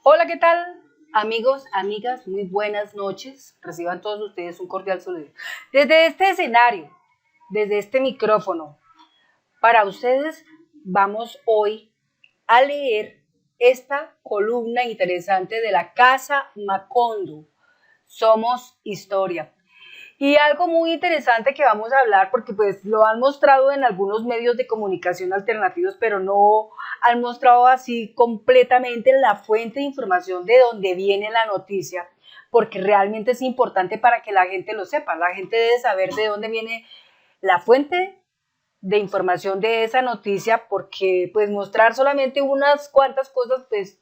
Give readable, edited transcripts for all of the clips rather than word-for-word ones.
Hola, ¿qué tal? Amigos, amigas, muy buenas noches. Reciban todos ustedes un cordial saludo. Desde este escenario, desde este micrófono, para ustedes vamos hoy a leer esta columna interesante de la Casa Macondo. Somos historia. Y algo muy interesante que vamos a hablar, porque pues lo han mostrado en algunos medios de comunicación alternativos, pero no han mostrado así completamente la fuente de información de dónde viene la noticia, porque realmente es importante para que la gente lo sepa. La gente debe saber de dónde viene la fuente de información de esa noticia, porque pues mostrar solamente unas cuantas cosas, pues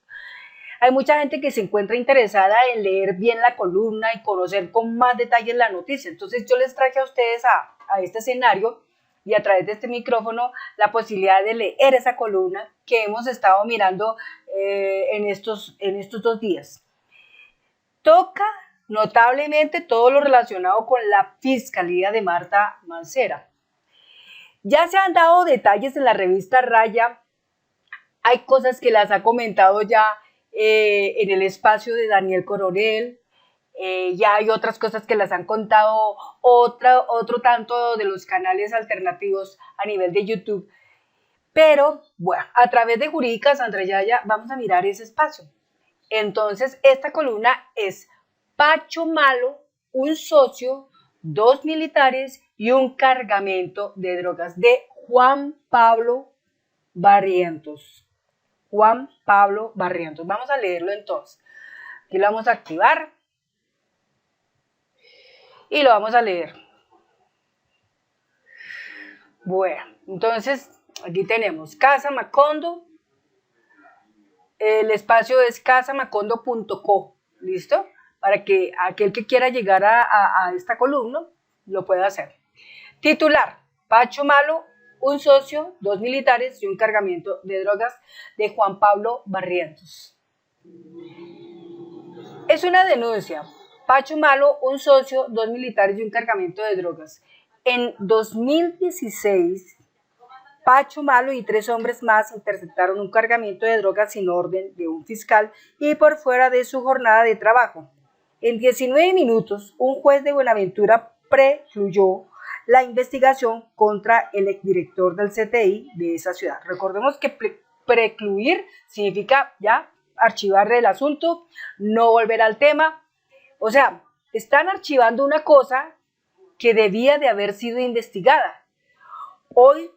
hay mucha gente que se encuentra interesada en leer bien la columna y conocer con más detalles la noticia. Entonces yo les traje a ustedes a este escenario y a través de este micrófono la posibilidad de leer esa columna que hemos estado mirando en estos 2 días. Toca notablemente todo lo relacionado con la fiscalía de Marta Mancera. Ya se han dado detalles en la revista Raya. Hay cosas que las ha comentado ya en el espacio de Daniel Coronel. Ya hay otras cosas que las han contado otro tanto de los canales alternativos a nivel de YouTube. Pero bueno, a través de Jurídica Sandra Yaya vamos a mirar ese espacio. Entonces, esta columna es Pacho Malo, un socio, 2 militares y un cargamento de drogas de Juan Pablo Barrientos. Juan Pablo Barrientos. Vamos a leerlo entonces. Aquí lo vamos a activar y lo vamos a leer. Bueno, entonces aquí tenemos Casa Macondo. El espacio es casamacondo.co. ¿Listo? Para que aquel que quiera llegar a esta columna lo pueda hacer. Titular: Pacho Malo, un socio, 2 militares y un cargamento de drogas de Juan Pablo Barrientos. Es una denuncia. Pacho Malo, un socio, 2 militares y un cargamento de drogas. En 2016, Pacho Malo y 3 hombres más interceptaron un cargamento de drogas sin orden de un fiscal y por fuera de su jornada de trabajo. En 19 minutos, un juez de Buenaventura precluyó la investigación contra el exdirector del CTI de esa ciudad. Recordemos que precluir significa ya archivar el asunto, no volver al tema. O sea, están archivando una cosa que debía de haber sido investigada. Hoy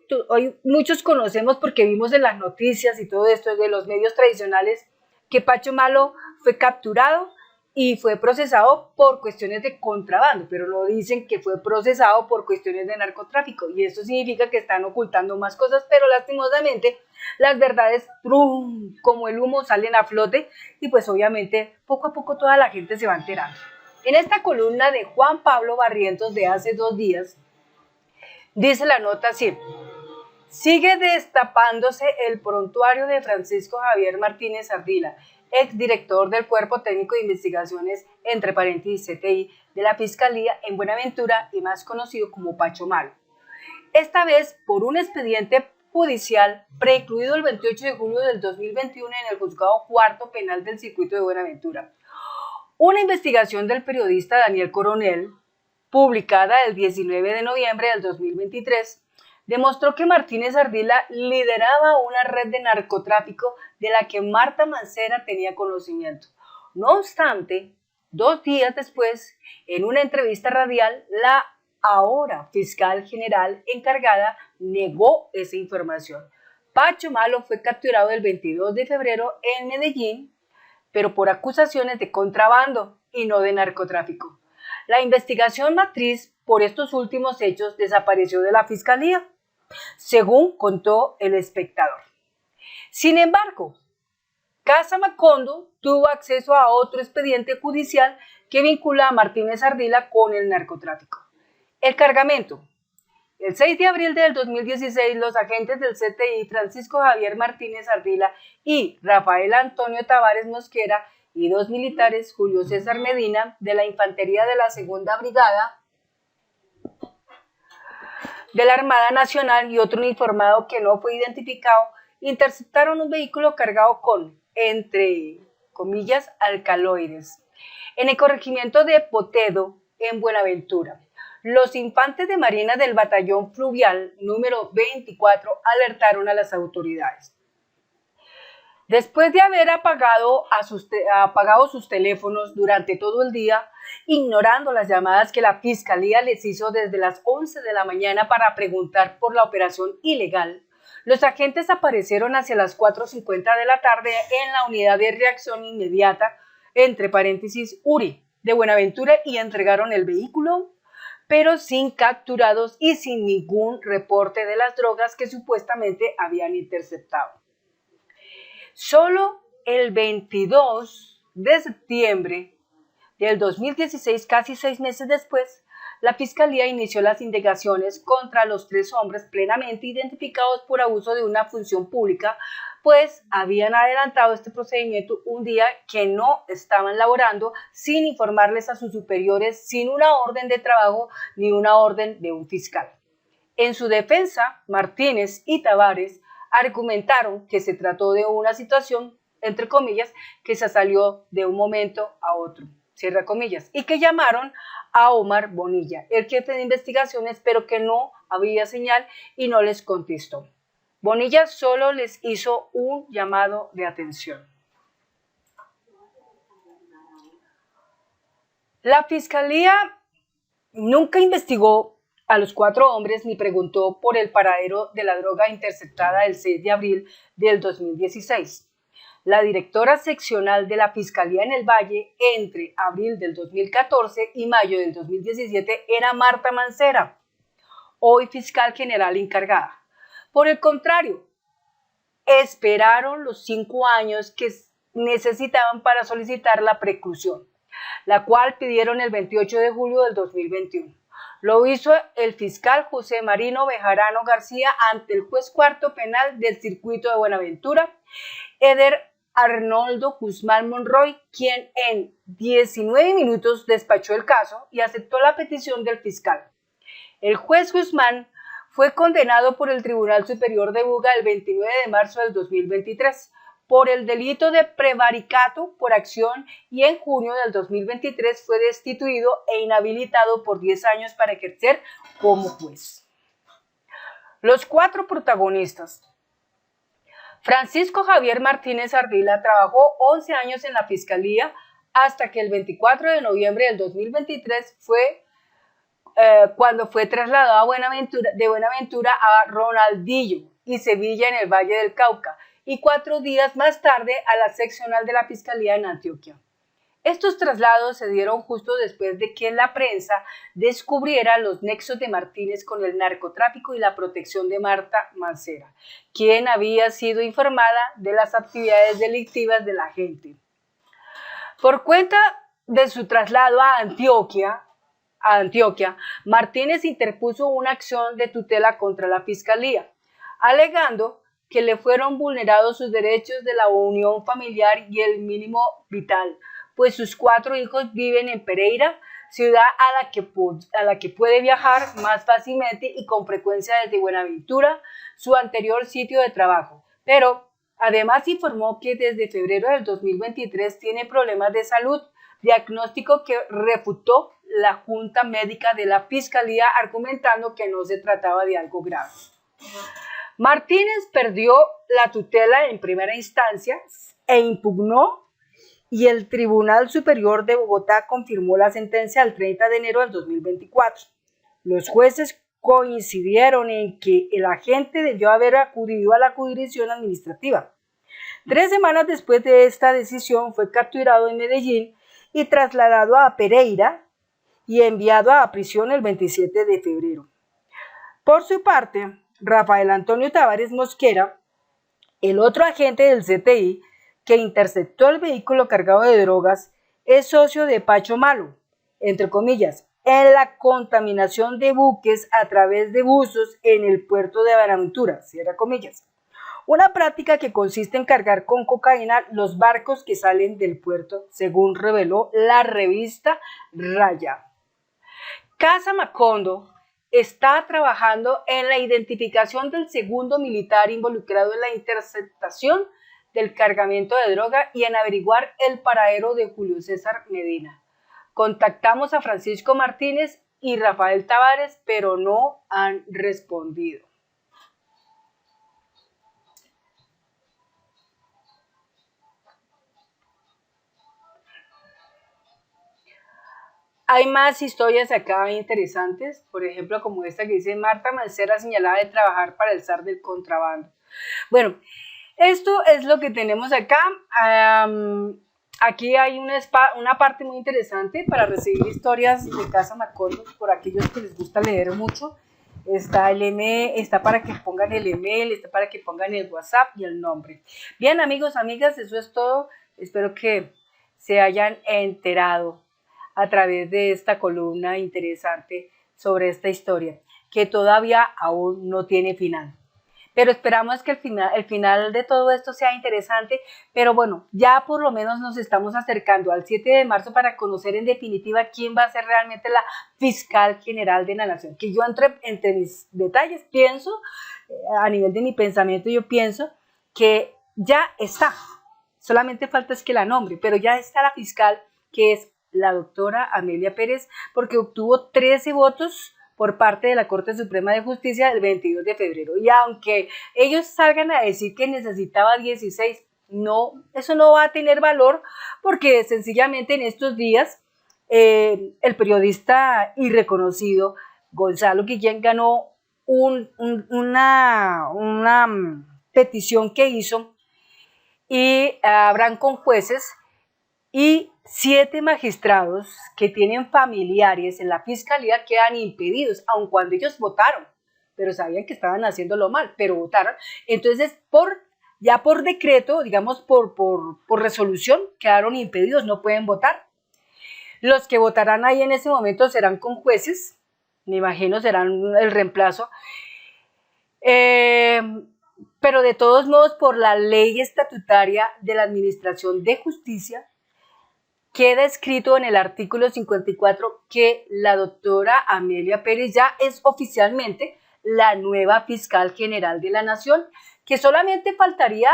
muchos conocemos porque vimos en las noticias y todo esto de los medios tradicionales que Pacho Malo fue capturado y fue procesado por cuestiones de contrabando, pero no dicen que fue procesado por cuestiones de narcotráfico y eso significa que están ocultando más cosas, pero lastimosamente las verdades como el humo salen a flote y pues obviamente poco a poco toda la gente se va enterando. En esta columna de Juan Pablo Barrientos de hace 2 días dice la nota así: sigue destapándose el prontuario de Francisco Javier Martínez Ardila, exdirector del Cuerpo Técnico de Investigaciones, entre paréntesis CTI, de la Fiscalía en Buenaventura y más conocido como Pacho Malo. Esta vez por un expediente judicial precluido el 28 de junio del 2021 en el Juzgado Cuarto Penal del Circuito de Buenaventura. Una investigación del periodista Daniel Coronel, publicada el 19 de noviembre del 2023, demostró que Martínez Ardila lideraba una red de narcotráfico de la que Marta Mancera tenía conocimiento. No obstante, 2 días después, en una entrevista radial, la ahora fiscal general encargada negó esa información. Pacho Malo fue capturado el 22 de febrero en Medellín, pero por acusaciones de contrabando y no de narcotráfico. La investigación matriz por estos últimos hechos desapareció de la fiscalía, según contó El Espectador. Sin embargo, Casa Macondo tuvo acceso a otro expediente judicial que vincula a Martínez Ardila con el narcotráfico. El cargamento. El 6 de abril del 2016, los agentes del CTI Francisco Javier Martínez Ardila y Rafael Antonio Tavares Mosquera y 2 militares, Julio César Medina, de la Infantería de la Segunda Brigada de la Armada Nacional y otro uniformado que no fue identificado, interceptaron un vehículo cargado con entre comillas, alcaloides, en el corregimiento de Potedo, en Buenaventura. Los infantes de marina del batallón fluvial número 24 alertaron a las autoridades. Después de haber apagado sus teléfonos durante todo el día, ignorando las llamadas que la fiscalía les hizo desde las 11 de la mañana para preguntar por la operación ilegal, los agentes aparecieron hacia las 4:50 de la tarde en la unidad de reacción inmediata, entre paréntesis, URI, de Buenaventura y entregaron el vehículo, pero sin capturados y sin ningún reporte de las drogas que supuestamente habían interceptado. Solo el 22 de septiembre del 2016, casi 6 meses después, la Fiscalía inició las indagaciones contra los 3 hombres plenamente identificados por abuso de una función pública, pues habían adelantado este procedimiento un día que no estaban laborando sin informarles a sus superiores, sin una orden de trabajo ni una orden de un fiscal. En su defensa, Martínez y Tavares argumentaron que se trató de una situación, entre comillas, que se salió de un momento a otro, cierra comillas, y que llamaron a Omar Bonilla, el jefe de investigaciones, pero que no había señal y no les contestó. Bonilla solo les hizo un llamado de atención. La fiscalía nunca investigó a los 4 hombres ni preguntó por el paradero de la droga interceptada el 6 de abril del 2016. La directora seccional de la Fiscalía en el Valle entre abril del 2014 y mayo del 2017 era Marta Mancera, hoy fiscal general encargada. Por el contrario, esperaron los 5 años que necesitaban para solicitar la preclusión, la cual pidieron el 28 de julio del 2021. Lo hizo el fiscal José Marino Bejarano García ante el juez cuarto penal del circuito de Buenaventura, Eder Arnoldo Guzmán Monroy, quien en 19 minutos despachó el caso y aceptó la petición del fiscal. El juez Guzmán fue condenado por el Tribunal Superior de Buga el 29 de marzo del 2023 por el delito de prevaricato por acción y en junio del 2023 fue destituido e inhabilitado por 10 años para ejercer como juez. Los 4 protagonistas. Francisco Javier Martínez Ardila trabajó 11 años en la Fiscalía hasta que el 24 de noviembre del 2023 cuando fue trasladado de Buenaventura a Ronaldillo y Sevilla en el Valle del Cauca, y 4 días más tarde a la seccional de la Fiscalía en Antioquia. Estos traslados se dieron justo después de que la prensa descubriera los nexos de Martínez con el narcotráfico y la protección de Marta Mancera, quien había sido informada de las actividades delictivas de la gente. Por cuenta de su traslado a Antioquia, Martínez interpuso una acción de tutela contra la Fiscalía, alegando que le fueron vulnerados sus derechos de la unión familiar y el mínimo vital, pues sus 4 hijos viven en Pereira, ciudad a la que puede viajar más fácilmente y con frecuencia desde Buenaventura, su anterior sitio de trabajo. Pero además informó que desde febrero del 2023 tiene problemas de salud, diagnóstico que refutó la Junta Médica de la Fiscalía argumentando que no se trataba de algo grave. Martínez perdió la tutela en primera instancia e impugnó y el Tribunal Superior de Bogotá confirmó la sentencia el 30 de enero del 2024. Los jueces coincidieron en que el agente debió haber acudido a la jurisdicción administrativa. 3 semanas después de esta decisión fue capturado en Medellín y trasladado a Pereira y enviado a prisión el 27 de febrero. Por su parte, Rafael Antonio Tavares Mosquera, el otro agente del CTI que interceptó el vehículo cargado de drogas, es socio de Pacho Malo, entre comillas, en la contaminación de buques a través de buzos en el puerto de Buenaventura, cierra comillas. Una práctica que consiste en cargar con cocaína los barcos que salen del puerto, según reveló la revista Raya. Casa Macondo está trabajando en la identificación del segundo militar involucrado en la interceptación del cargamento de droga y en averiguar el paradero de Julio César Medina. Contactamos a Francisco Martínez y Rafael Tavares, pero no han respondido. Hay más historias acá interesantes, por ejemplo, como esta que dice Marta Mancera señalada de trabajar para el zar del contrabando. Bueno, esto es lo que tenemos acá. Aquí hay una parte muy interesante para recibir historias de Casa Macondo, por aquellos que les gusta leer mucho. Está el email, está para que pongan el email, está para que pongan el WhatsApp y el nombre. Bien, amigos, amigas, eso es todo. Espero que se hayan enterado a través de esta columna interesante sobre esta historia, que todavía aún no tiene final. Pero esperamos que el final de todo esto sea interesante, pero bueno, ya por lo menos nos estamos acercando al 7 de marzo para conocer en definitiva quién va a ser realmente la fiscal general de la nación. Que yo entre mis detalles pienso, a nivel de mi pensamiento, yo pienso que ya está, solamente falta es que la nombre, pero ya está la fiscal, que es la doctora Amelia Pérez, porque obtuvo 13 votos por parte de la Corte Suprema de Justicia el 22 de febrero. Y aunque ellos salgan a decir que necesitaba 16, no, eso no va a tener valor, porque sencillamente en estos días el periodista y reconocido Gonzalo Guillén ganó una petición que hizo y habrán con jueces y 7 magistrados que tienen familiares en la fiscalía quedan impedidos, aun cuando ellos votaron, pero sabían que estaban haciéndolo mal, pero votaron. Entonces, ya por decreto, digamos por resolución, quedaron impedidos, no pueden votar. Los que votarán ahí en ese momento serán con jueces, me imagino serán el reemplazo. Pero de todos modos, por la ley estatutaria de la Administración de Justicia, queda escrito en el artículo 54 que la doctora Amelia Pérez ya es oficialmente la nueva fiscal general de la nación, que solamente faltaría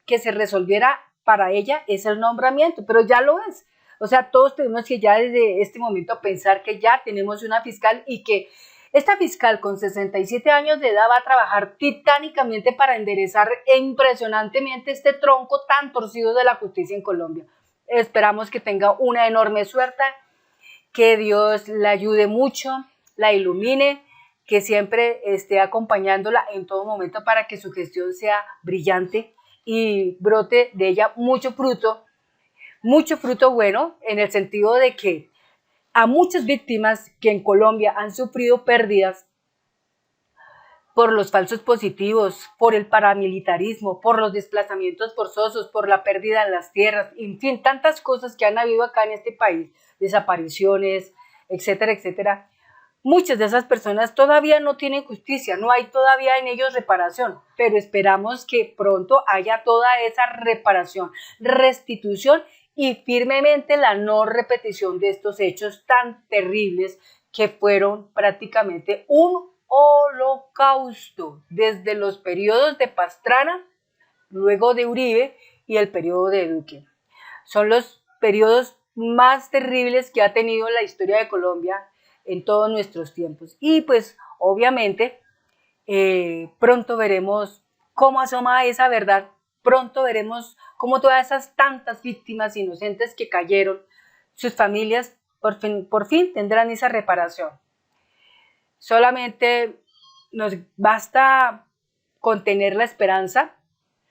que se resolviera para ella ese el nombramiento, pero ya lo es. O sea, todos tenemos que ya desde este momento pensar que ya tenemos una fiscal y que esta fiscal con 67 años de edad va a trabajar titánicamente para enderezar impresionantemente este tronco tan torcido de la justicia en Colombia. Esperamos que tenga una enorme suerte, que Dios la ayude mucho, la ilumine, que siempre esté acompañándola en todo momento para que su gestión sea brillante y brote de ella mucho fruto bueno, en el sentido de que a muchas víctimas que en Colombia han sufrido pérdidas por los falsos positivos, por el paramilitarismo, por los desplazamientos forzosos, por la pérdida de las tierras, en fin, tantas cosas que han habido acá en este país, desapariciones, etcétera, etcétera. Muchas de esas personas todavía no tienen justicia, no hay todavía en ellos reparación, pero esperamos que pronto haya toda esa reparación, restitución y firmemente la no repetición de estos hechos tan terribles que fueron prácticamente un holocausto desde los periodos de Pastrana, luego de Uribe y el periodo de Duque. Son los periodos más terribles que ha tenido la historia de Colombia en todos nuestros tiempos. Y pues obviamente pronto veremos cómo asoma esa verdad, pronto veremos cómo todas esas tantas víctimas inocentes que cayeron, sus familias por fin tendrán esa reparación. Solamente nos basta contener la esperanza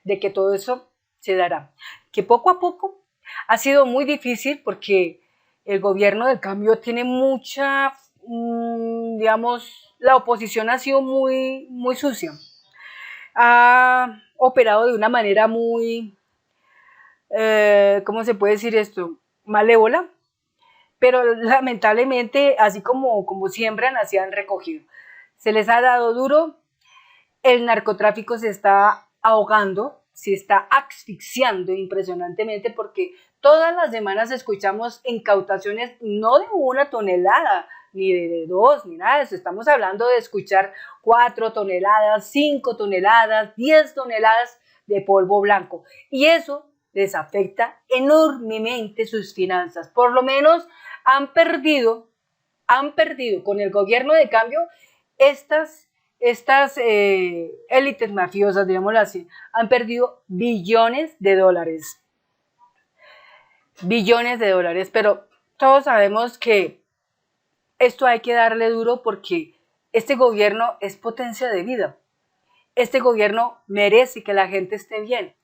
de que todo eso se dará. Que poco a poco ha sido muy difícil porque el gobierno del cambio tiene mucha, digamos, la oposición ha sido muy sucia. Ha operado de una manera muy, ¿cómo se puede decir esto? Malévola. Pero lamentablemente, así como siembran, así han recogido. Se les ha dado duro, el narcotráfico se está ahogando, se está asfixiando impresionantemente porque todas las semanas escuchamos incautaciones no de 1 tonelada, ni de 2, ni nada de eso. Estamos hablando de escuchar 4 toneladas, 5 toneladas, 10 toneladas de polvo blanco. Y eso les afecta enormemente sus finanzas. Por lo menos han perdido con el gobierno de cambio estas élites mafiosas, digámoslo así, han perdido billones de dólares. Billones de dólares, pero todos sabemos que esto hay que darle duro porque este gobierno es potencia de vida. Este gobierno merece que la gente esté bien.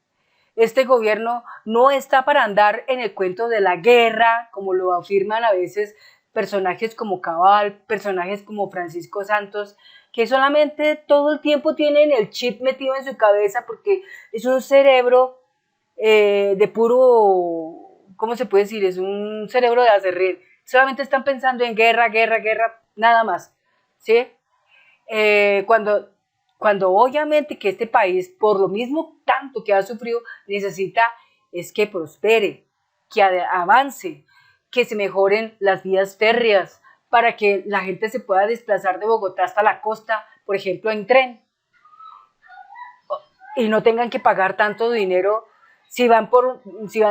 Este gobierno no está para andar en el cuento de la guerra, como lo afirman a veces personajes como Cabal, personajes como Francisco Santos, que solamente todo el tiempo tienen el chip metido en su cabeza porque es un cerebro de puro, ¿cómo se puede decir? Es un cerebro de acerrín. Solamente están pensando en guerra, guerra, guerra, nada más, ¿sí? Cuando obviamente que este país, por lo mismo tanto que ha sufrido, necesita es que prospere, que avance, que se mejoren las vías férreas, para que la gente se pueda desplazar de Bogotá hasta la costa, por ejemplo, en tren, y no tengan que pagar tanto dinero. Si van,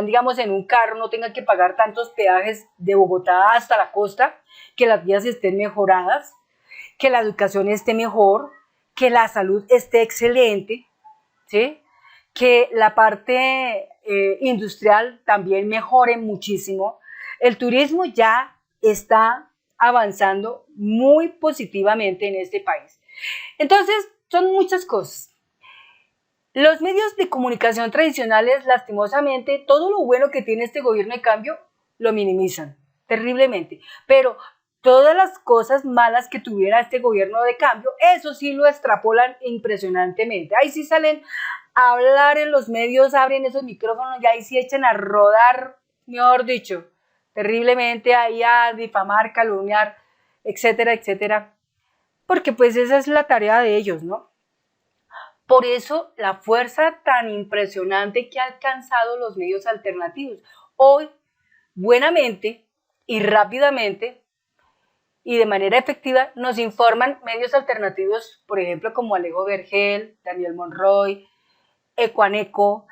digamos, en un carro, no tengan que pagar tantos peajes de Bogotá hasta la costa, que las vías estén mejoradas, que la educación esté mejor, que la salud esté excelente, ¿sí? Que la parte industrial también mejore muchísimo. El turismo ya está avanzando muy positivamente en este país. Entonces, son muchas cosas. Los medios de comunicación tradicionales, lastimosamente, todo lo bueno que tiene este gobierno de cambio lo minimizan terriblemente, pero todas las cosas malas que tuviera este gobierno de cambio, eso sí lo extrapolan impresionantemente. Ahí sí salen a hablar en los medios, abren esos micrófonos y ahí sí echan a rodar, mejor dicho, terriblemente ahí a difamar, calumniar, etcétera, etcétera, porque pues esa es la tarea de ellos, ¿no? Por eso la fuerza tan impresionante que ha alcanzado los medios alternativos. Hoy, buenamente y rápidamente y de manera efectiva, nos informan medios alternativos, por ejemplo, como Alejo Vergel, Daniel Monroy, Ecuaneco,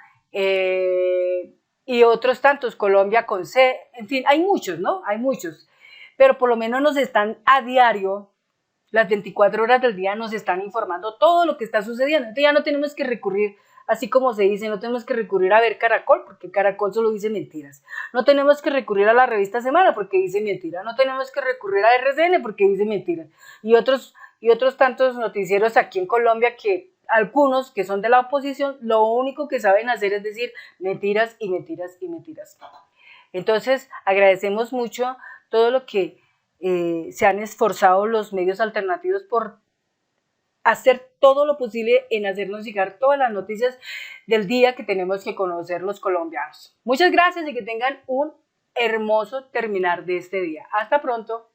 y otros tantos, Colombia con C, en fin, hay muchos, ¿no? Hay muchos. Pero por lo menos nos están a diario, las 24 horas del día nos están informando todo lo que está sucediendo. Entonces ya no tenemos que recurrir, así como se dice, no tenemos que recurrir a ver Caracol, porque Caracol solo dice mentiras. No tenemos que recurrir a la revista Semana, porque dice mentiras. No tenemos que recurrir a RCN, porque dice mentiras. Y otros tantos noticieros aquí en Colombia que algunos que son de la oposición, lo único que saben hacer es decir mentiras y mentiras y mentiras. Entonces, agradecemos mucho todo lo que se han esforzado los medios alternativos por hacer todo lo posible en hacernos llegar todas las noticias del día que tenemos que conocer los colombianos. Muchas gracias y que tengan un hermoso terminar de este día. Hasta pronto.